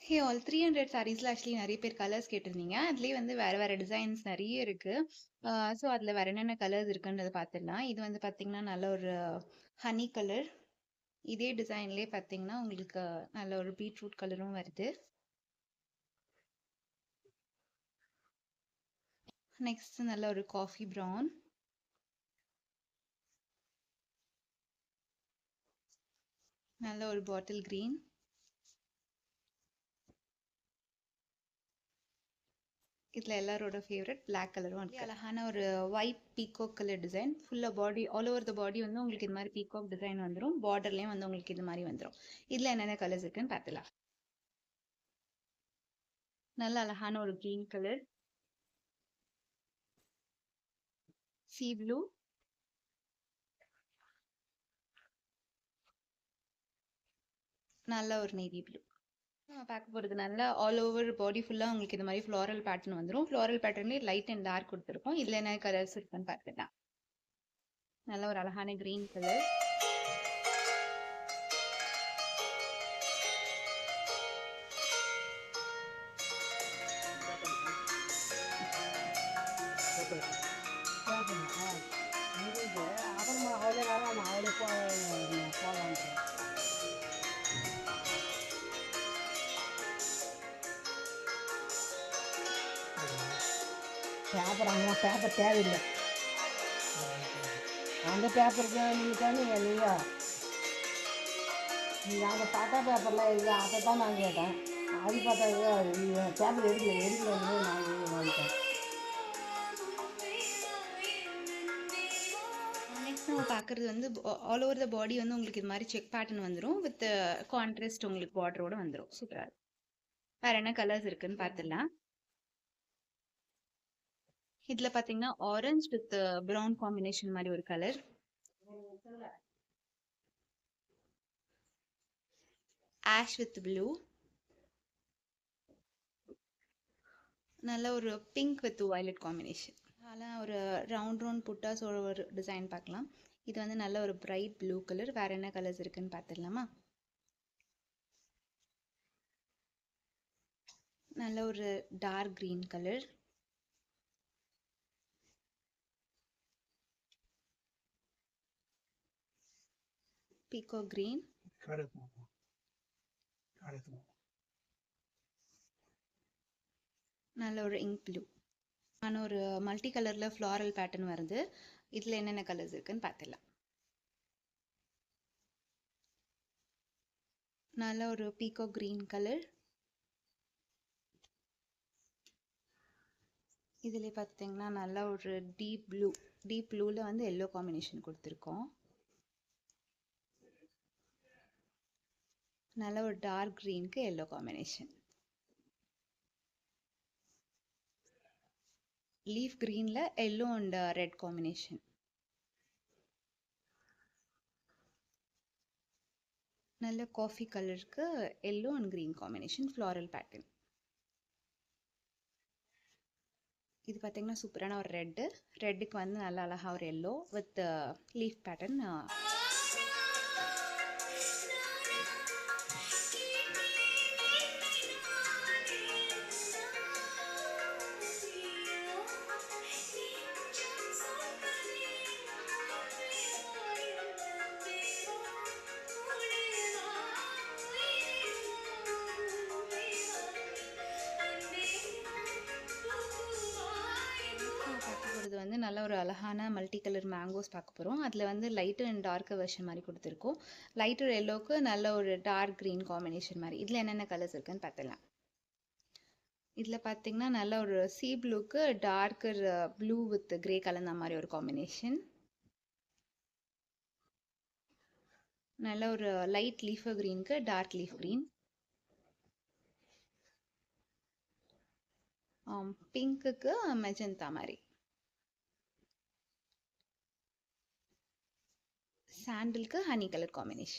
Hey all 300 சாரீஸ்ல actually நிறைய பேர் colours கேட்டிருந்தீங்க. அதுலயே வந்து வேற வேற டிசைன்ஸ் நிறைய இருக்கு. ஸோ அதுல வேற என்னென்ன கலர்ஸ் இருக்குன்றத பார்த்துடலாம். இது வந்து பார்த்தீங்கன்னா நல்ல ஒரு ஹனி கலர். இதே டிசைன்லயே பார்த்தீங்கன்னா உங்களுக்கு நல்ல ஒரு பீட்ரூட் கலரும் வருது. நெக்ஸ்ட் நல்ல ஒரு காஃபி ப்ரௌன். நல்ல ஒரு பாட்டில் கிரீன். இதுல எல்லாரோட ஃபேவரட் பிளாக் கலரும் இருக்கு. அழகான ஒரு ஒயிட் பீகாக் கலர் டிசைன். ஃபுல்லா பாடி ஆல் ஓவர் த பாடி வந்து உங்களுக்கு இது மாதிரி பீகாக் டிசைன் வந்துடும். பார்டர்லயும் வந்து உங்களுக்கு இது மாதிரி வந்துடும். இதுல என்னென்ன கலர்ஸ் இருக்குன்னு பார்த்துலாம். நல்ல அழகான ஒரு கிரீன் கலர், சீ ப்ளூ, நல்ல ஒரு நேவி ப்ளூ. பார்க்க போகிறது நல்ல ஆல் ஓவர் பாடி ஃபுல்லாக உங்களுக்கு இந்த மாதிரி ஃப்ளாரல் பேட்டர்ன் வந்துடும். ஃப்ளாரல் பேட்டர்ன்லேயே லைட் அண்ட் டார்க் கொடுத்துருக்கோம். இதில் என்ன கலர்ஸ் இருக்குன்னு பார்த்துக்கலாம். நல்ல ஒரு அழகான கிரீன் கலர், பேப்பர் தேவையில்லை. அந்த பேப்பருக்கு நீங்கள் அந்த டாட்டா பேப்பர்லாம் இல்லை, அதை தான் நான் கேட்டேன். அது பார்த்தா பேப்பர் எடுக்கல நான் வாங்கிட்டேன். நெக்ஸ்ட் நம்ம பார்க்குறது வந்து ஆல் ஓவர் த பாடி வந்து உங்களுக்கு இது மாதிரி செக் பேட்டர்ன் வந்துடும். வித் கான்ட்ராஸ்ட் உங்களுக்கு பார்டரோட வந்துடும். சூப்பராக. வேற என்ன கலர்ஸ் இருக்குன்னு பார்த்துடலாம். இதில் பார்த்தீங்கன்னா ஆரஞ்ச் வித் ப்ரௌன் காம்பினேஷன் மாதிரி ஒரு கலர், ஆஷ் வித் ப்ளூ, நல்ல ஒரு பிங்க் வித் வயலட் காம்பினேஷன். அதெல்லாம் ஒரு ரவுண்ட் புட்டாஸோட ஒரு டிசைன் பார்க்கலாம். இது வந்து நல்ல ஒரு பிரைட் ப்ளூ கலர். வேற என்ன கலர்ஸ் இருக்குன்னு பார்த்துடலாமா. நல்ல ஒரு டார்க் கிரீன் கலர், பீகோ கிரீன், நல்ல ஒரு இங்க் ப்ளூ. ஆனால் ஒரு மல்டி கலரில் ஃப்ளாரல் பேட்டர்ன் வருது. இதில் என்னென்ன கலர்ஸ் இருக்குன்னு பார்த்துடலாம். நல்ல ஒரு பீகோ கிரீன் கலர். இதில் பார்த்தீங்கன்னா நல்ல ஒரு டீப் ப்ளூவில் வந்து எல்லோ காம்பினேஷன் கொடுத்துருக்கோம். நல்ல ஒரு டார்க் க்ரீனுக்கு எல்லோ காம்பினேஷன். லீஃப் க்ரீனில் எல்லோ அண்ட் ரெட் காம்பினேஷன். நல்ல காஃபி கலருக்கு yellow and green combination floral pattern. இது பார்த்தீங்கன்னா சூப்பரான ஒரு ரெட்டுக்கு வந்து நல்ல அழகாக ஒரு எல்லோ வித் லீஃப் பேட்டர்ன். வந்து நல்ல ஒரு அழகான மல்டி கலர் மேங்கோஸ் பார்க்க போகிறோம். அதில் வந்து லைட்டர் அண்ட் டார்க்கர் வெர்ஷன் மாதிரி கொடுத்துருக்கோம். லைட்டர் எல்லோவுக்கு நல்ல ஒரு டார்க் க்ரீன் காம்பினேஷன் மாதிரி. இதில் என்னென்ன கலர்ஸ் இருக்குன்னு பார்த்துலாம். இதில் பார்த்தீங்கன்னா நல்ல ஒரு சீ ப்ளூக்கு டார்க்கர் ப்ளூ வித் கிரே கலந்த மாதிரி ஒரு காம்பினேஷன். நல்ல ஒரு லைட் லீஃபர் க்ரீனுக்கு டார்க் லீஃப் க்ரீன். பிங்க்குக்கு மெஜந்தா மாதிரி. சாண்டிலுக்கு ஹனி கலர் காம்பினேஷன்.